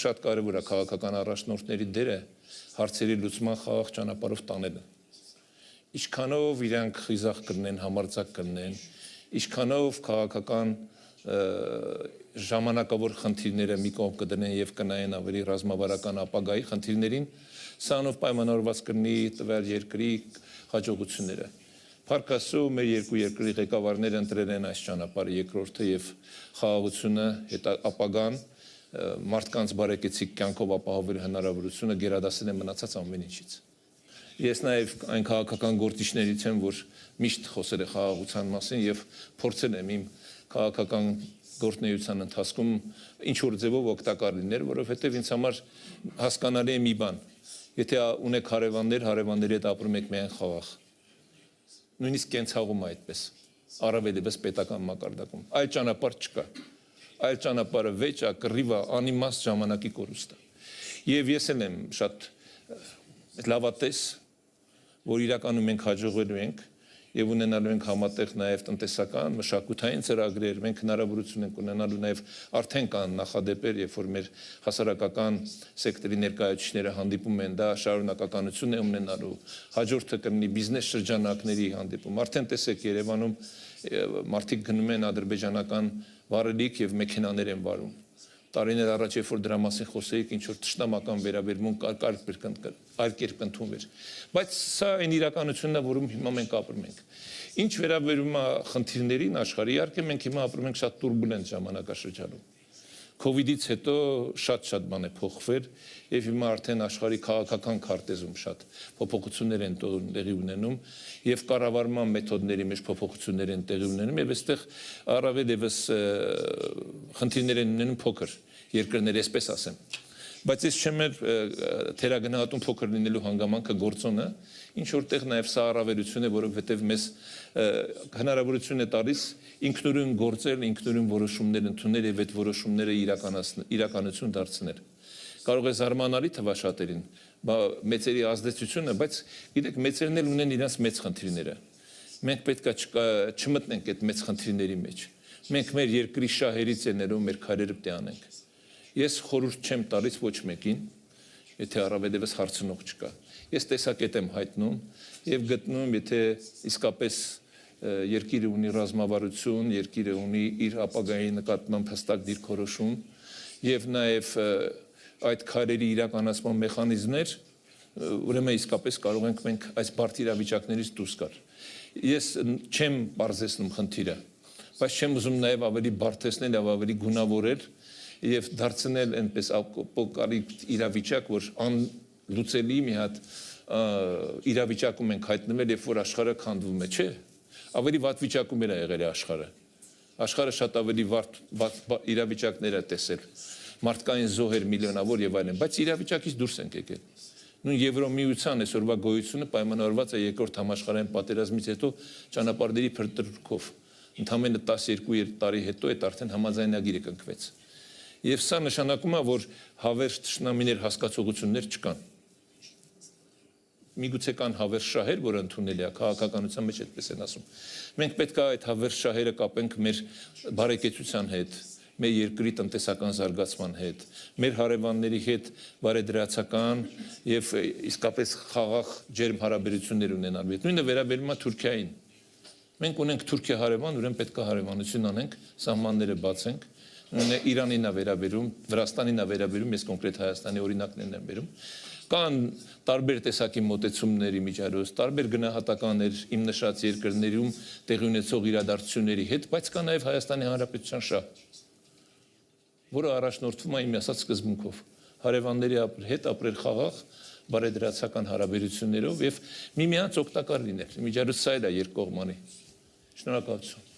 շատ կարևոր է քաղաքական առաջնորդների դերը հարցերի լուծման խաղաղ ճանապարհով տանելը։ Ինչքանով իրանք խիզախ կրնեն, համարձակ կրնեն, ինչքանով քաղաքական ժամանակավոր խնդիրները մի կողմ կդնեն եւ կնայեն ավելի ռազմավարական ապագայի խնդիրներին, սրանով պայմանավորված կլինի տվյալ երկրի հաջողությունները։ Փառք Աստծո, մեր երկու երկրի ղեկավարները ընտրել են այս ճանապարհը, երկրորդը եւ խաղաղությունը, ապագան, մարդկանց բարեկեցիկ կյանքով ապահովել հնարավորությունը գերադասել են մնացած ամեն ինչից։ Ես նաեւ այն քաղաքական գործիչներից եմ, որ միշտ խոսել է խաղաղության մասին եւ փորձել եմ իմ քաղաքական գործունեության ընթացքում ինչ որ ձևով օգտակար լինել, որովհետեւ ինձ համար հասկանալի է մի բան. եթե ունեք հարևաններ, հարևանների հետ ապրում եք միայն խաղաղ, նույնիսկ կենցաղում այդպես, առավել եւս պետական մակարդակում, այլ ճանապարհ չկա, այլ ճանապարհը վեճ է, կռիվ է, անիմաստ ժամանակի կորուստ է։ Եվ ես էլ եմ շատ լավատես, որ իրականում մենք հաջողելու ենք եւ ունենալու ենք համատեղ նաեւ տնտեսական, մշակութային ծրագրեր, մենք հնարավորություն ենք ունենալու նաեւ արդեն կան նախադեպեր, երբ որ մեր հասարակական սեկտորի ներկայացուցիչները հանդիպում են, դա շարունակականություն է ունենալու, հաջորդը կլինի բիզնես շրջանակների հանդիպում, արդեն տեսեք Երևանում մարդիկ գնում են ադրբեջանական վարելիք եւ մեքենաներ են վարում։ Տարիներ առաջ երբ որ դրա մասին խոսեիք, ինչ որ ճշտամական վերաբերմունք այլ կերպ ընդունվեր։ Բայց սա այն իրականությունն է, որում հիմա մենք ապրում ենք։ Ինչ վերաբերում է խնդիրներին աշխարհի, իհարկե մենք հիմա ապրում ենք շատ турբուլենտ ժամանակաշրջանում։ Կովիդից հետո շատ բան է փոխվել եւ հիմա արդեն աշխարհի քաղաքական քարտեզում շատ փոփոխություններ են տեղի ունենում եւ կառավարման մեթոդների մեջ փոփոխություններ են տեղի ունենում եւ այստեղ առավել եւս խնդիրներ են ունենում փոքր երկրներ, այսպես ասեմ։ Բայց ես չեմ թերագնահատում փոքր լինելու հանգամանքը գործոնը, ինչ որտեղ նաեւ սա առավելություն է, որովհետեւ մեզ հնարավորություն է տալիս ինքնուրույն գործել, ինքնուրույն որոշումներ ընդունել եւ այդ որոշումները իրականություն դարձնել։ Կարող է զարմանալի թվա շատերին, մեծերի ազդեցությունը, բայց գիտեք, մեծերն էլ ունեն իրենց մեծ խնդիրները։ Մենք պետք է չմտնենք այդ մեծ խնդիրների մեջ։ Մենք մեր երկրի շահերից ելնելով մեր քայլերը պետք է անենք։ Ես խորհուրդ չեմ տալիս ոչ մեկին, եթե առավել եւս հարցնող չկա։ Ես տեսակետ եմ հայտնում եւ գտնում, եթե իսկապես երկիրը ունի ռազմավարություն, երկիրը ունի իր ապագայի նկատմամբ հստակ դիրքորոշում եւ նաեւ այդ քայլերի իրականացման մեխանիզմներ, ուրեմն իսկապես կարող ենք մենք այս բարդ իրավիճակներից դուրս գալ։ Ես չեմ բարձրացնում խնդիրը, բայց չեմ ուզում նաեւ ավելի բարդեցնել եւ ավելի գունավորել եւ դարձնել այնպես ապոկալիպտ իրավիճակ, որ անլուծելի մի հատ իրավիճակում ենք հայտնվել, երբ որ աշխարհը քանդվում է, չէ։ Ավելի վատ վիճակում է եղել աշխարհը։ Աշխարհը շատ ավելի վատ իրավիճակներ է տեսել։ Մարդկային զոհեր միլիոնավոր եւ այլն, բայց իրավիճակից դուրս ենք եկել։ Նույն Եվրոմիության այսօրվա գոյությունը պայմանավորված է երկրորդ համաշխարհային պատերազմից հետո ճանապարհների փրկրկով։ Ընդամենը 12 տարի հետո այդ արդեն համաձայնագիրը կնքվեց։ Եվ սա նշանակում է, որ հավերժ թշնամիներ հասկացողություններ չկան։ Միգուցե կան հավերժ շահեր, որ ընդունելի է, քաղաքականության մեջ այդպես են ասում։ Մենք պետք է այդ հավերժ շահերը կապենք մեր բարեկեցության հետ, մեր երկրի տնտեսական զարգացման հետ, մեր հարևանների հետ բարեդրացական եւ իսկապես խաղաղ ջերմ հարաբերություններ ունենալու հետ։ Նույնը վերաբերում է Թուրքիային։ Մենք ունենք Թուրքիա հարևան, ուրեմն պետք է հարևանություն անենք, սահմանները բացենք։ Իրանին է վերաբերում, Վրաստանին է վերաբերում, ես կոնկրետ Հայաստանի օրինակներն եմ բերում։ Կան տարբեր տեսակի մոտեցումների միջարոս, տարբեր գնահատականներ իմ նշած երկրներում տեղի ունեցող իրադարձությունների հետ, բայց կա նաև Հայաստանի Հանրապետության շահ, որը առաջնորդվում է իմ ասած սկզբունքով, հարևանների հետ ապրել խաղաղ, բարեդրացական հարաբերություններով եւ միմյանց օգտակար լինել։ Միջարոս սա էլ է երկկողմանի։ Շնորհակալություն։